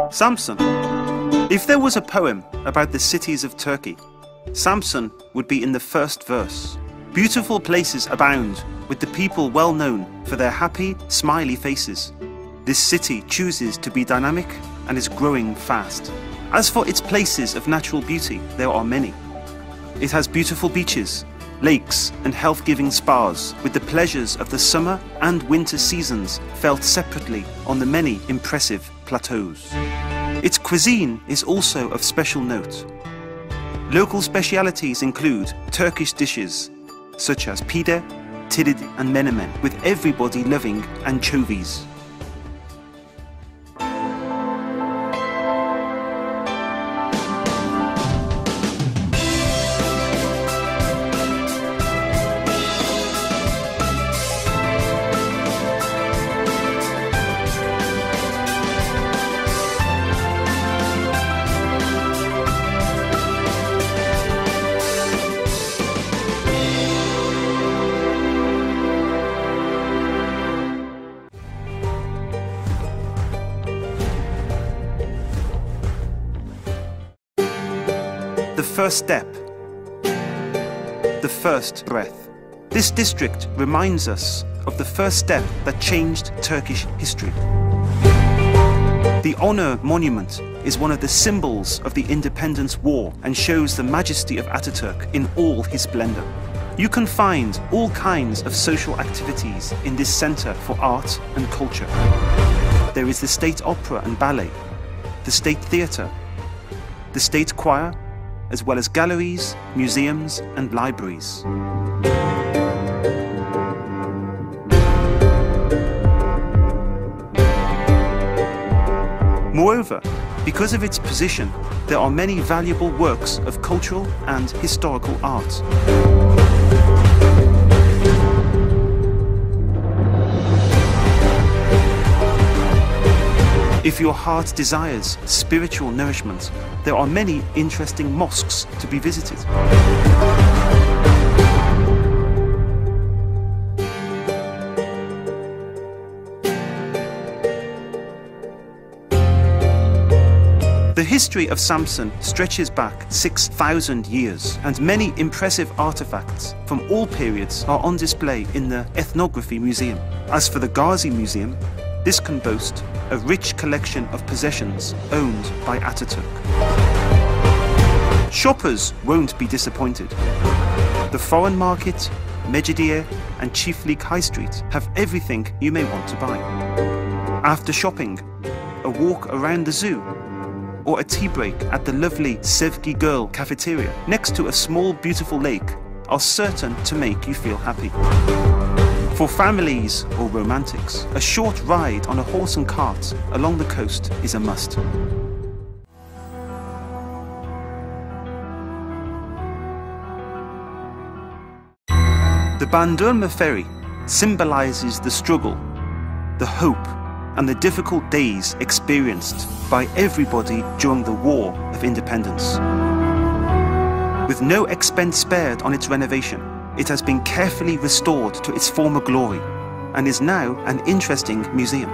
Samsun. If there was a poem about the cities of Turkey, Samsun would be in the first verse. Beautiful places abound, with the people well known for their happy, smiley faces. This city chooses to be dynamic and is growing fast. As for its places of natural beauty, there are many. It has beautiful beaches, lakes and health-giving spas, with the pleasures of the summer and winter seasons felt separately on the many impressive plateaus. Its cuisine is also of special note. Local specialities include Turkish dishes such as pide, tirid and menemen, with everybody loving anchovies. The first step, the first breath. This district reminds us of the first step that changed Turkish history. The Honor Monument is one of the symbols of the Independence War and shows the majesty of Ataturk in all his splendor. You can find all kinds of social activities in this center for art and culture. There is the State Opera and Ballet, the State Theatre, the State Choir, as well as galleries, museums and libraries. Moreover, because of its position, there are many valuable works of cultural and historical art. If your heart desires spiritual nourishment, there are many interesting mosques to be visited. The history of Samsun stretches back 6,000 years, and many impressive artifacts from all periods are on display in the Ethnography Museum. As for the Gazi Museum, this can boast a rich collection of possessions owned by Ataturk. Shoppers won't be disappointed. The Foreign Market, Mecidiye and Çiftlik High Street have everything you may want to buy. After shopping, a walk around the zoo, or a tea break at the lovely Sevgi Girl cafeteria next to a small beautiful lake are certain to make you feel happy. For families or romantics, a short ride on a horse and cart along the coast is a must. The Bandırma ferry symbolizes the struggle, the hope, and the difficult days experienced by everybody during the War of Independence. With no expense spared on its renovation, it has been carefully restored to its former glory and is now an interesting museum.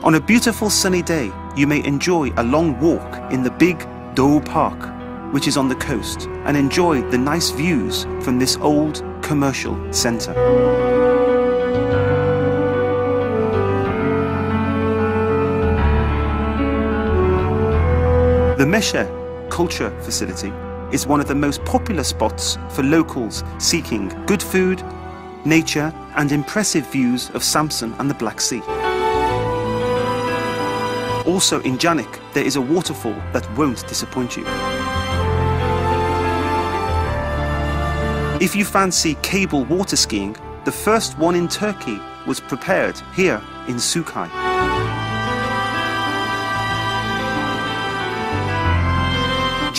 On a beautiful sunny day, you may enjoy a long walk in the big Doğu Park, which is on the coast, and enjoy the nice views from this old commercial centre. The Meşe Culture Facility is one of the most popular spots for locals seeking good food, nature and impressive views of Samsun and the Black Sea. Also in Canik, there is a waterfall that won't disappoint you. If you fancy cable water skiing, the first one in Turkey was prepared here in Sukai.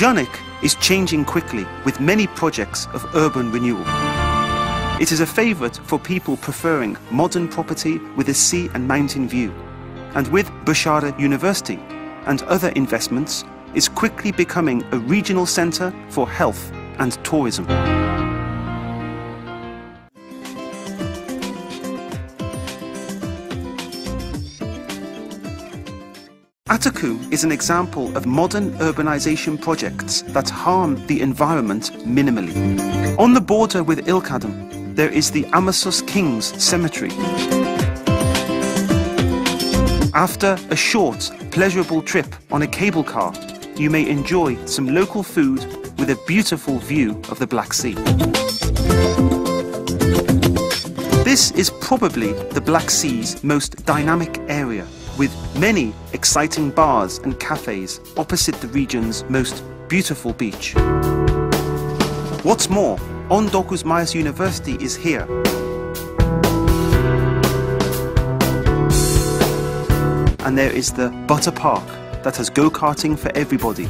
Canik is changing quickly with many projects of urban renewal. It is a favourite for people preferring modern property with a sea and mountain view, and with Bashara University and other investments, is quickly becoming a regional centre for health and tourism. Hakkının is an example of modern urbanization projects that harm the environment minimally. On the border with İlkadem, there is the Amasus King's Cemetery. After a short, pleasurable trip on a cable car, you may enjoy some local food with a beautiful view of the Black Sea. This is probably the Black Sea's most dynamic area, with many exciting bars and cafes opposite the region's most beautiful beach. What's more, 19 Mayıs University is here. And there is the Butter Park that has go-karting for everybody,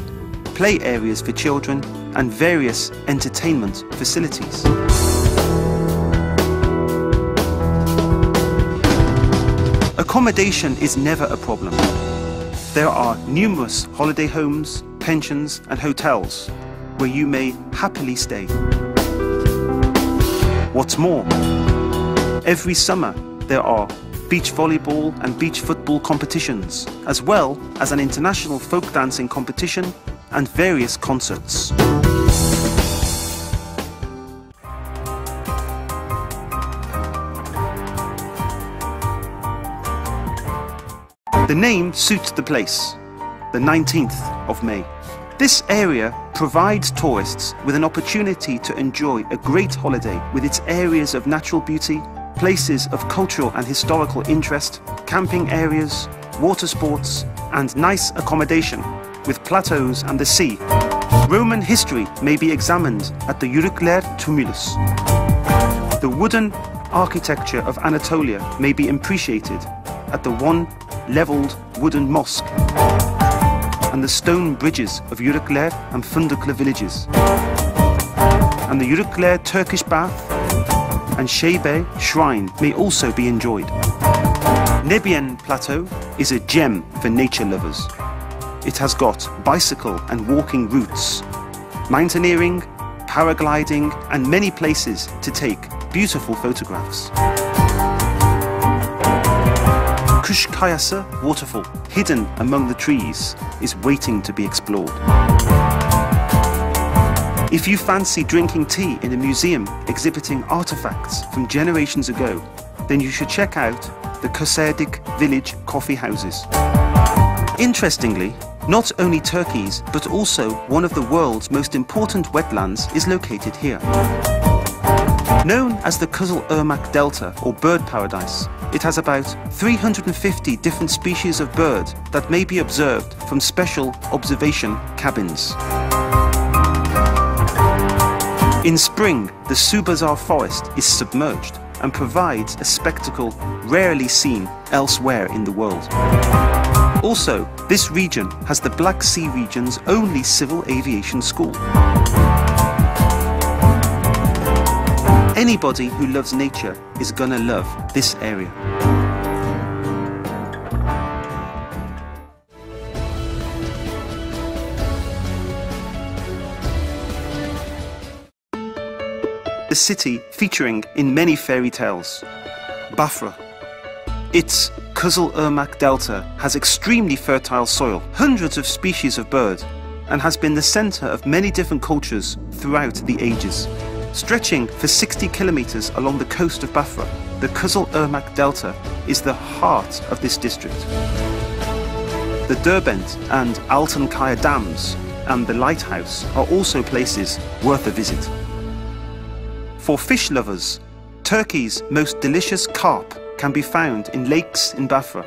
play areas for children and various entertainment facilities. Accommodation is never a problem. There are numerous holiday homes, pensions and hotels where you may happily stay. What's more, every summer there are beach volleyball and beach football competitions, as well as an international folk dancing competition and various concerts. The name suits the place, the 19th of May. This area provides tourists with an opportunity to enjoy a great holiday with its areas of natural beauty, places of cultural and historical interest, camping areas, water sports, and nice accommodation with plateaus and the sea. Roman history may be examined at the Yörükler Tumulus. The wooden architecture of Anatolia may be appreciated at the one-levelled wooden mosque and the stone bridges of Yörükler and Fındıklı villages. And the Yörükler Turkish bath and Şeybe shrine may also be enjoyed. Nebiyen Plateau is a gem for nature lovers. It has got bicycle and walking routes, mountaineering, paragliding and many places to take beautiful photographs. Kuş Kayası waterfall, hidden among the trees, is waiting to be explored. If you fancy drinking tea in a museum exhibiting artifacts from generations ago, then you should check out the Kösedik village coffee houses. Interestingly, not only Turkey's, but also one of the world's most important wetlands is located here. Known as the Kızılırmak Delta or bird paradise, it has about 350 different species of bird that may be observed from special observation cabins. In spring, the Subazar forest is submerged and provides a spectacle rarely seen elsewhere in the world. Also, this region has the Black Sea region's only civil aviation school. Anybody who loves nature is gonna love this area. The city featuring in many fairy tales, Bafra. Its Kızılırmak Delta has extremely fertile soil, hundreds of species of bird, and has been the center of many different cultures throughout the ages. Stretching for 60 kilometers along the coast of Bafra, the Kızılırmak Delta is the heart of this district. The Derbent and Altınkaya dams and the lighthouse are also places worth a visit. For fish lovers, Turkey's most delicious carp can be found in lakes in Bafra.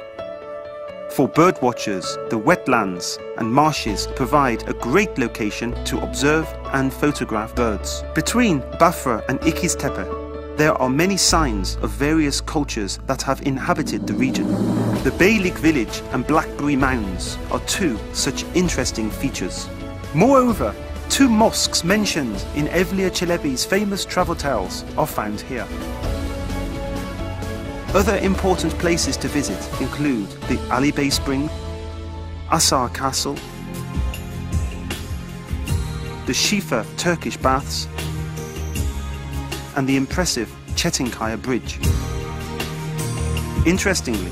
For bird watchers, the wetlands and marshes provide a great location to observe and photograph birds. Between Bafra and İkiztepe, there are many signs of various cultures that have inhabited the region. The Beylik village and Blackberry Mounds are two such interesting features. Moreover, two mosques mentioned in Evliya Çelebi's famous travel tales are found here. Other important places to visit include the Ali Bey Spring, Asar Castle, the Shifa Turkish baths, and the impressive Çetinkaya Bridge. Interestingly,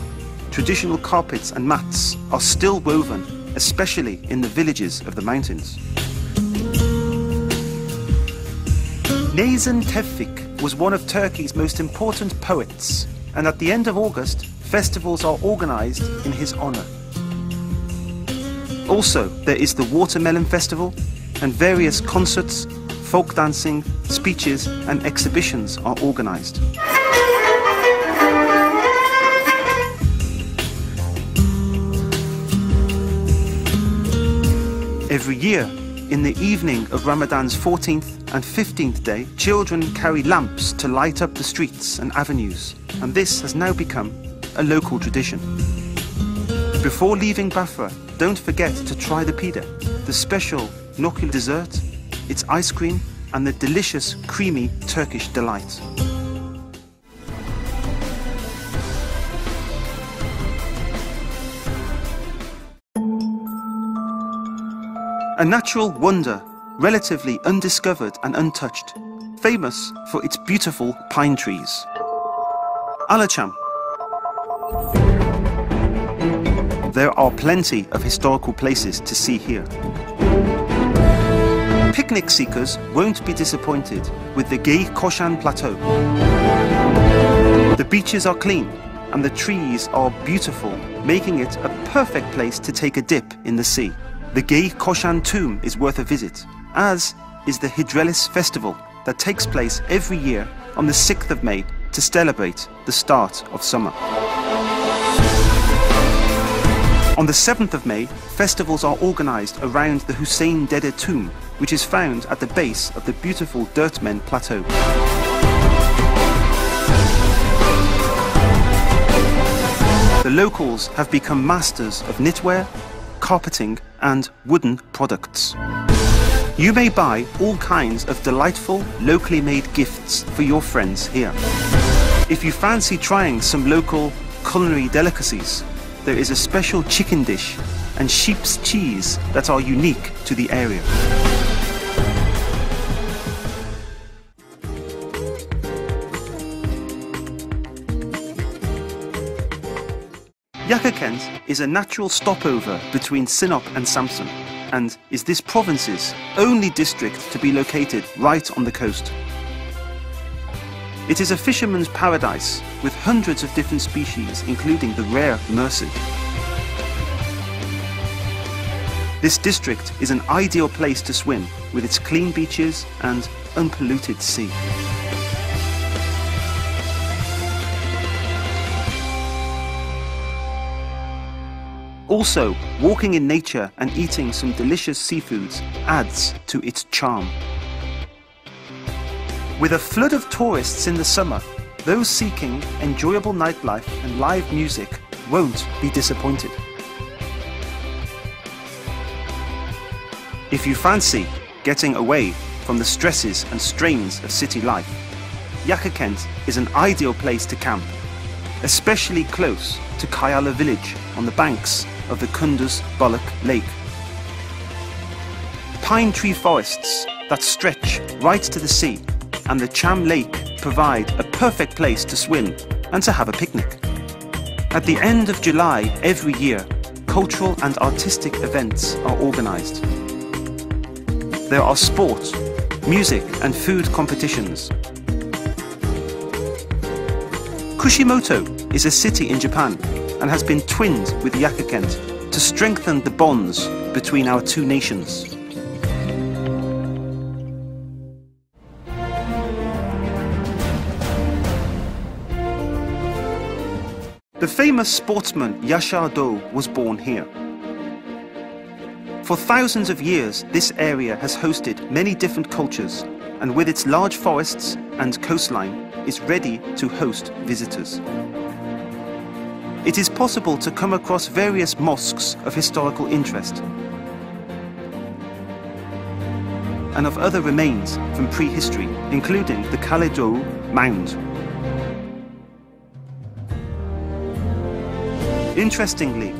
traditional carpets and mats are still woven, especially in the villages of the mountains. Nazım Tevfik was one of Turkey's most important poets, and at the end of August, festivals are organized in his honor. Also, there is the Watermelon Festival, and various concerts, folk dancing, speeches and exhibitions are organized. Every year, in the evening of Ramadan's 14th and 15th day, children carry lamps to light up the streets and avenues, and this has now become a local tradition. Before leaving Bafra, don't forget to try the pide, the special nokul dessert, its ice cream, and the delicious, creamy Turkish delight. A natural wonder, relatively undiscovered and untouched, famous for its beautiful pine trees. Alacham. There are plenty of historical places to see here. Picnic seekers won't be disappointed with the Gey Koshan Plateau. The beaches are clean and the trees are beautiful, making it a perfect place to take a dip in the sea. The Gey Koshan tomb is worth a visit, as is the Hidrelis festival that takes place every year on the 6th of May to celebrate the start of summer. On the 7th of May, festivals are organised around the Hussein Dede tomb, which is found at the base of the beautiful Dirtmen Plateau. The locals have become masters of knitwear, carpeting and wooden products. You may buy all kinds of delightful, locally made gifts for your friends here. If you fancy trying some local culinary delicacies, there is a special chicken dish and sheep's cheese that are unique to the area. Yakakent is a natural stopover between Sinop and Samsun, and is this province's only district to be located right on the coast. It is a fisherman's paradise with hundreds of different species, including the rare mercy. This district is an ideal place to swim with its clean beaches and unpolluted sea. Also, walking in nature and eating some delicious seafoods adds to its charm. With a flood of tourists in the summer, those seeking enjoyable nightlife and live music won't be disappointed. If you fancy getting away from the stresses and strains of city life, Yakakent is an ideal place to camp, especially close to Kayala village on the banks of the Kunduz Balık Lake. Pine tree forests that stretch right to the sea and the Cham Lake provide a perfect place to swim and to have a picnic. At the end of July every year, cultural and artistic events are organised. There are sport, music and food competitions. Kushimoto is a city in Japan and has been twinned with Yakakent to strengthen the bonds between our two nations. The famous sportsman Yaşar Doğu was born here. For thousands of years, this area has hosted many different cultures, and with its large forests and coastline, is ready to host visitors. It is possible to come across various mosques of historical interest and of other remains from prehistory, including the Kale Doğu mound. Interestingly,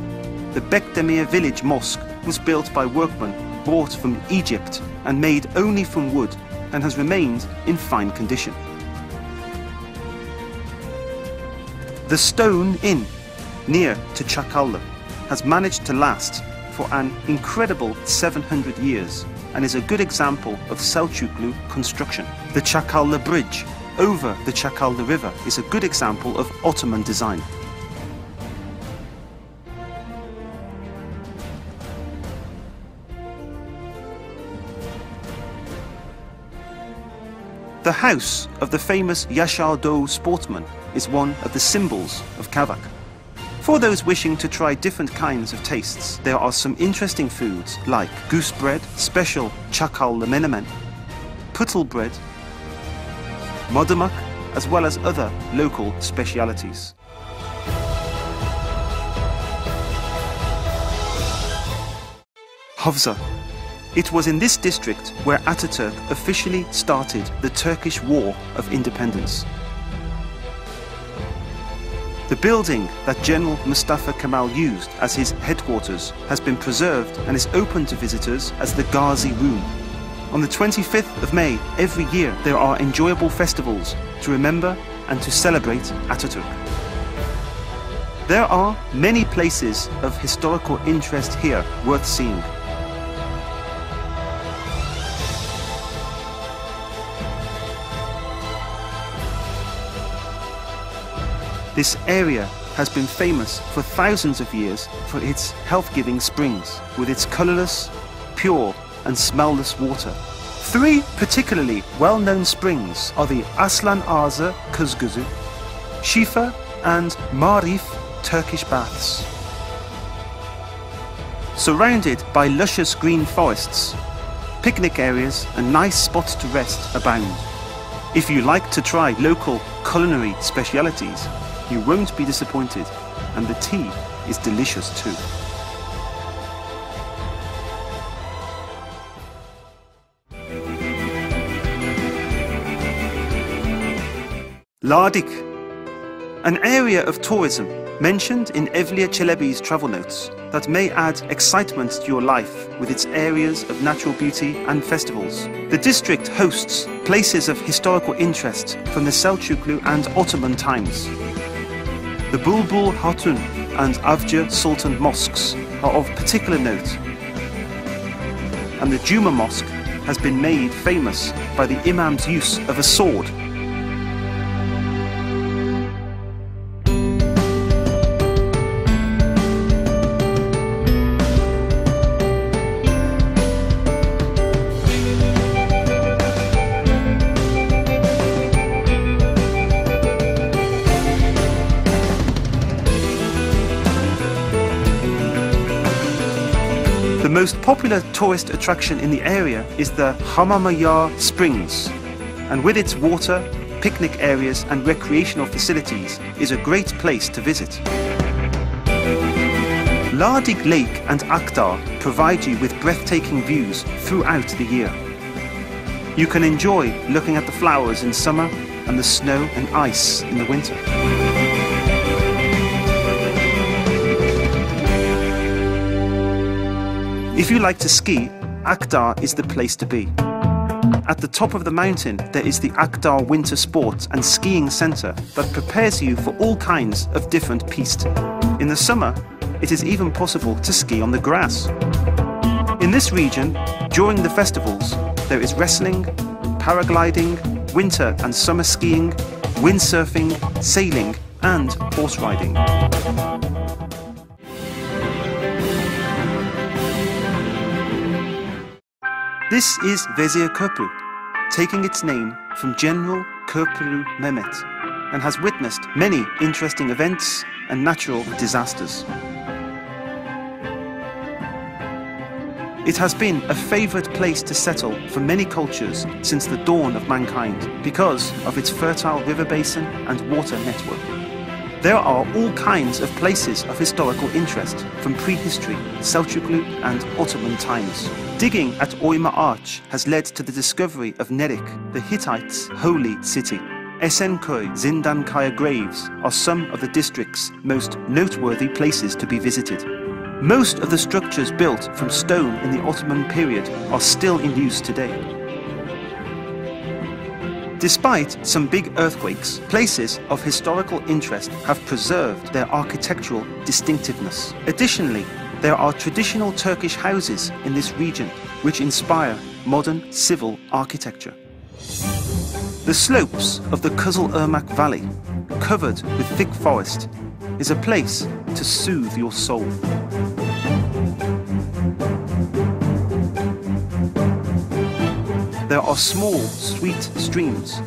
the Bekdemir village mosque was built by workmen brought from Egypt and made only from wood, and has remained in fine condition. The Stone Inn near to Çakallı, has managed to last for an incredible 700 years and is a good example of Selçuklu construction. The Çakallı Bridge over the Çakallı River is a good example of Ottoman design. The house of the famous Yaşar Doğu sportsman is one of the symbols of Kavak. For those wishing to try different kinds of tastes, there are some interesting foods like goose bread, special Çakallı menemen, putul bread, modamak, as well as other local specialities. Havza. It was in this district where Ataturk officially started the Turkish War of Independence. The building that General Mustafa Kemal used as his headquarters has been preserved and is open to visitors as the Gazi Room. On the 25th of May every year there are enjoyable festivals to remember and to celebrate Ataturk. There are many places of historical interest here worth seeing. This area has been famous for thousands of years for its health-giving springs, with its colourless, pure and smellless water. Three particularly well-known springs are the Aslan Ağzı Kuzguzu, Shifa and Marif Turkish baths. Surrounded by luscious green forests, picnic areas and nice spots to rest abound. If you like to try local culinary specialities, you won't be disappointed, and the tea is delicious too. Ladik, an area of tourism mentioned in Evliya Çelebi's travel notes that may add excitement to your life with its areas of natural beauty and festivals. The district hosts places of historical interest from the Selçuklu and Ottoman times. The Bulbul Hatun and Avcı Sultan mosques are of particular note, and the Juma Mosque has been made famous by the Imam's use of a sword. The most popular tourist attraction in the area is the Hamamaya Springs, and with its water, picnic areas and recreational facilities is a great place to visit. Ladik Lake and Akdağ provide you with breathtaking views throughout the year. You can enjoy looking at the flowers in summer and the snow and ice in the winter. If you like to ski, Akdağ is the place to be. At the top of the mountain there is the Akdağ Winter Sports and Skiing Centre that prepares you for all kinds of different pistes. In the summer, it is even possible to ski on the grass. In this region, during the festivals, there is wrestling, paragliding, winter and summer skiing, windsurfing, sailing and horse riding. This is Vezir Köprü, taking its name from General Köprülü Mehmet, and has witnessed many interesting events and natural disasters. It has been a favourite place to settle for many cultures since the dawn of mankind because of its fertile river basin and water network. There are all kinds of places of historical interest from prehistory, Selçuklu and Ottoman times. Digging at Oyma Arch has led to the discovery of Nerik, the Hittites' holy city. Esenköy, Zindankaya graves are some of the district's most noteworthy places to be visited. Most of the structures built from stone in the Ottoman period are still in use today. Despite some big earthquakes, places of historical interest have preserved their architectural distinctiveness. Additionally, there are traditional Turkish houses in this region which inspire modern civil architecture. The slopes of the Kızılırmak Valley, covered with thick forest, is a place to soothe your soul. There are small, sweet streams,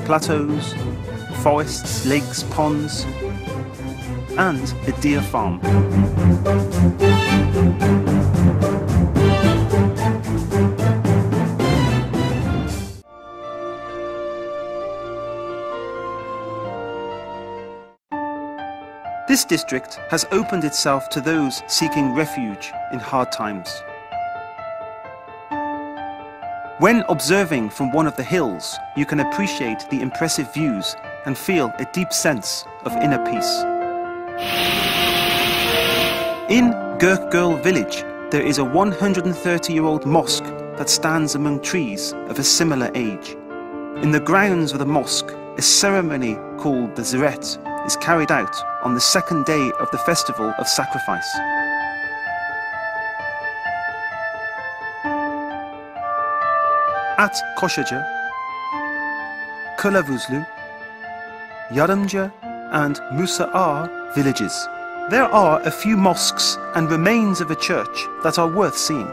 plateaus, forests, lakes, ponds, and a deer farm. This district has opened itself to those seeking refuge in hard times. When observing from one of the hills, you can appreciate the impressive views and feel a deep sense of inner peace. In Gökgöl village, there is a 130-year-old mosque that stands among trees of a similar age. In the grounds of the mosque, a ceremony called the ziyaret is carried out on the second day of the festival of sacrifice. At Koşaca, Kılavuzlu, Yarımca and Musa Ağa villages, there are a few mosques and remains of a church that are worth seeing.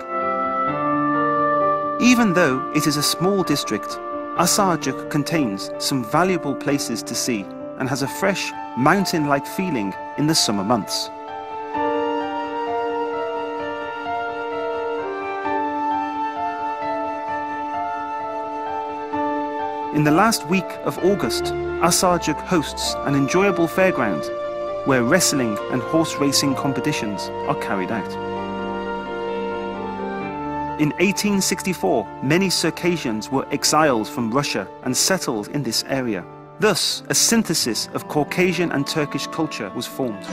Even though it is a small district, Asarcık contains some valuable places to see and has a fresh, mountain-like feeling in the summer months. In the last week of August, Asarcık hosts an enjoyable fairground where wrestling and horse racing competitions are carried out. In 1864, many Circassians were exiled from Russia and settled in this area. Thus, a synthesis of Caucasian and Turkish culture was formed.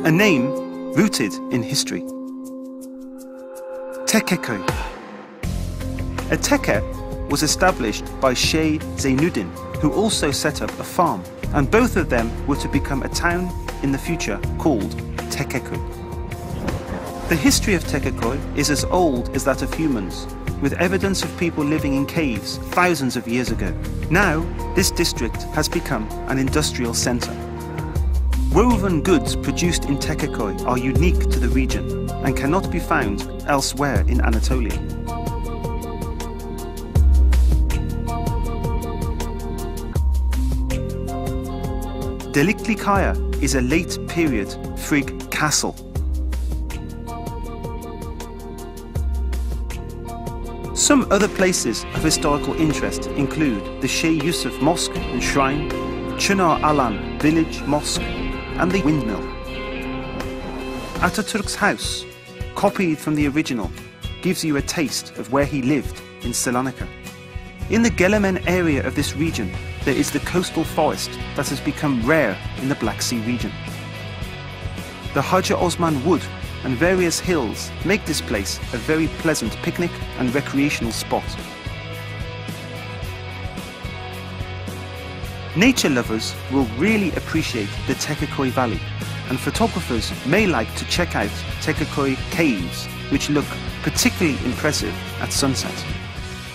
A name rooted in history. Tekeköy. A teke was established by Şeyh Zeynuddin, who also set up a farm, and both of them were to become a town in the future called Tekeköy. The history of Tekeköy is as old as that of humans, with evidence of people living in caves thousands of years ago. Now, this district has become an industrial centre. Woven goods produced in Tekeköy are unique to the region and cannot be found elsewhere in Anatolia. Delikli Kaya is a late-period Frigg castle. Some other places of historical interest include the Şeyh Yusuf Mosque and Shrine, Çınar Alan Village Mosque, and the windmill. Atatürk's house, copied from the original, gives you a taste of where he lived in Salonika. In the Gelemen area of this region, there is the coastal forest that has become rare in the Black Sea region. The Hacı Osman Wood and various hills make this place a very pleasant picnic and recreational spot. Nature lovers will really appreciate the Tekeköy Valley, and photographers may like to check out Tekeköy caves, which look particularly impressive at sunset.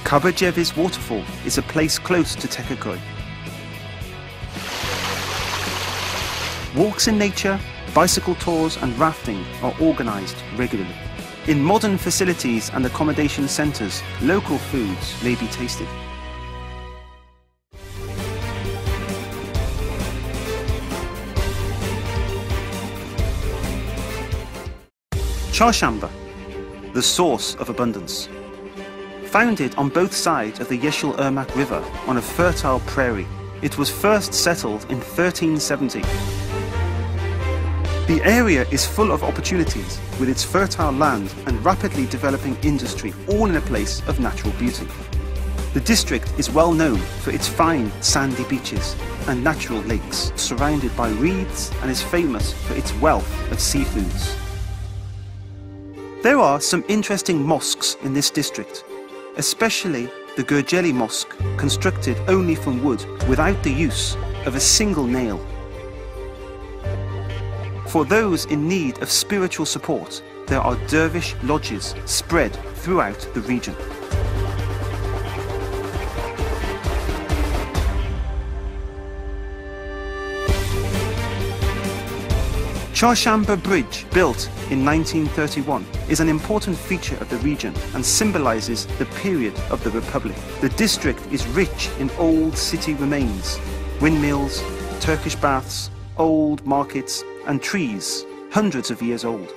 Kabaceviz waterfall is a place close to Tekeköy. Walks in nature, bicycle tours and rafting are organised regularly. In modern facilities and accommodation centres, local foods may be tasted. Çarşamba, the source of abundance. Founded on both sides of the Yeşilırmak River on a fertile prairie, it was first settled in 1370. The area is full of opportunities with its fertile land and rapidly developing industry, all in a place of natural beauty. The district is well known for its fine sandy beaches and natural lakes surrounded by reeds, and is famous for its wealth of seafoods. There are some interesting mosques in this district, especially the Gurjeli Mosque, constructed only from wood without the use of a single nail. For those in need of spiritual support, there are dervish lodges spread throughout the region. Çarşamba Bridge, built in 1931, is an important feature of the region and symbolizes the period of the Republic. The district is rich in old city remains, windmills, Turkish baths, old markets, and trees hundreds of years old.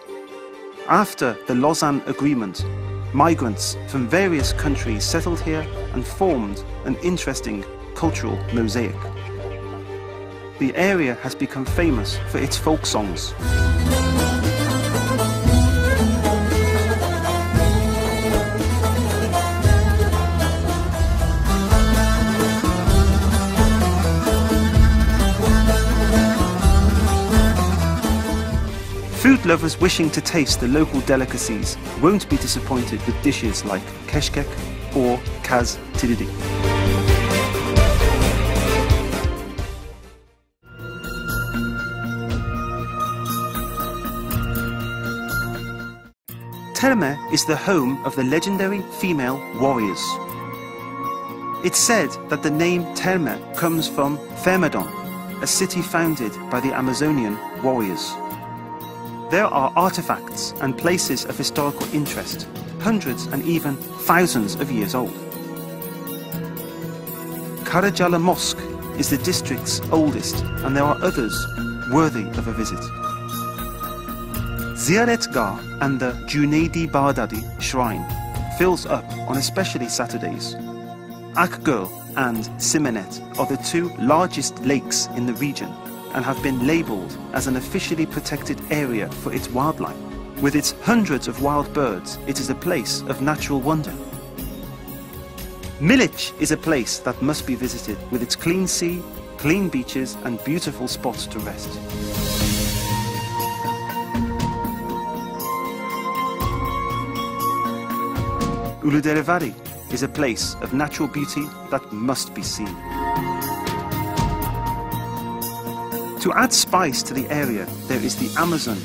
After the Lausanne Agreement, migrants from various countries settled here and formed an interesting cultural mosaic. The area has become famous for its folk songs. Food lovers wishing to taste the local delicacies won't be disappointed with dishes like keşkek or kaz tididi. Terme is the home of the legendary female warriors. It's said that the name Terme comes from Thermodon, a city founded by the Amazonian warriors. There are artifacts and places of historical interest, hundreds and even thousands of years old. Karacalla Mosque is the district's oldest, and there are others worthy of a visit. Ziyaretgah and the Cuneydi Bağdadi Shrine fills up on especially Saturdays. Akgöl and Simenet are the two largest lakes in the region and have been labelled as an officially protected area for its wildlife. With its hundreds of wild birds, it is a place of natural wonder. Milic is a place that must be visited with its clean sea, clean beaches and beautiful spots to rest. Uluderevari is a place of natural beauty that must be seen. To add spice to the area, there is the Amazon,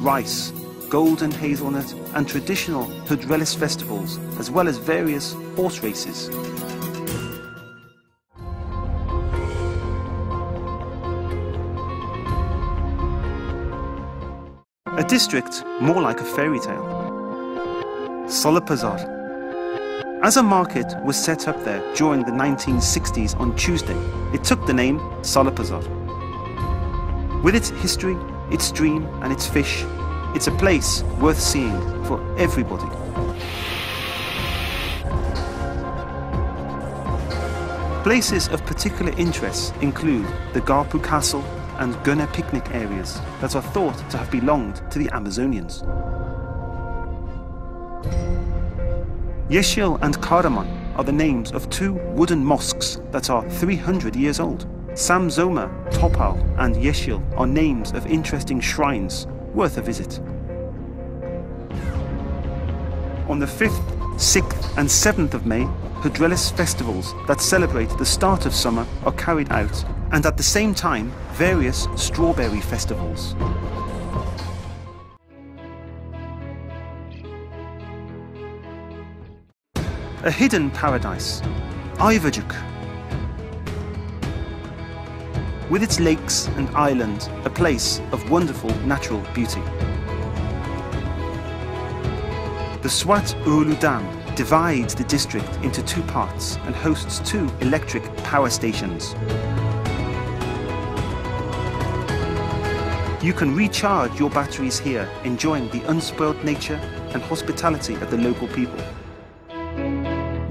rice, golden hazelnut and traditional Hıdrellez festivals, as well as various horse races. A district more like a fairy tale. Salıpazar. As a market was set up there during the 1960s on Tuesday, it took the name Salıpazar. With its history, its stream and its fish, it's a place worth seeing for everybody. Places of particular interest include the Garpu Castle and Gunner picnic areas that are thought to have belonged to the Amazonians. Yeşil and Karaman are the names of two wooden mosques that are 300 years old. Samsun, Topal and Yeşil are names of interesting shrines worth a visit. On the 5th, 6th and 7th of May, Hıdrellez festivals that celebrate the start of summer are carried out, and at the same time, various strawberry festivals. A hidden paradise, Ayvacık. With its lakes and island, a place of wonderful natural beauty. The Suat Ulu Dam divides the district into two parts and hosts two electric power stations. You can recharge your batteries here, enjoying the unspoiled nature and hospitality of the local people.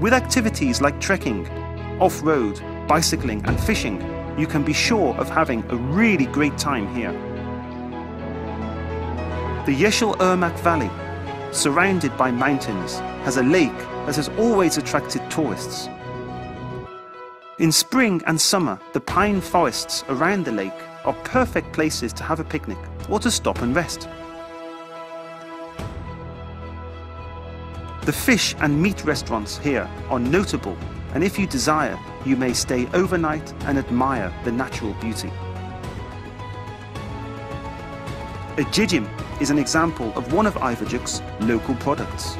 With activities like trekking, off-road, bicycling and fishing, you can be sure of having a really great time here. The Yeşilırmak Valley, surrounded by mountains, has a lake that has always attracted tourists. In spring and summer, the pine forests around the lake are perfect places to have a picnic or to stop and rest. The fish and meat restaurants here are notable, and if you desire, you may stay overnight and admire the natural beauty. Edilmesi is an example of one of Ayvacık's local products.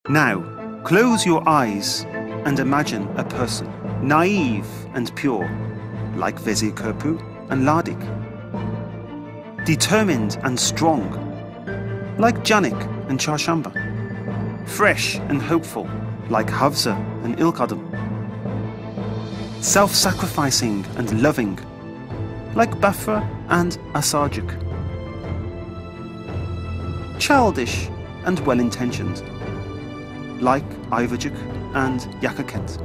Now, close your eyes and imagine a person, naive and pure, like Vezir Köprü and Ladik. Determined and strong, like Canik and Çarşamba. Fresh and hopeful, like Havza and İlk Self-sacrificing and loving, like Bafra and Asarcık. Childish and well-intentioned, like Ayvacık and Yakakent.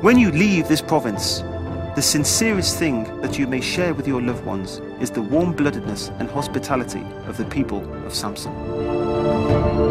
When you leave this province, the sincerest thing that you may share with your loved ones is the warm-bloodedness and hospitality of the people of Samsun.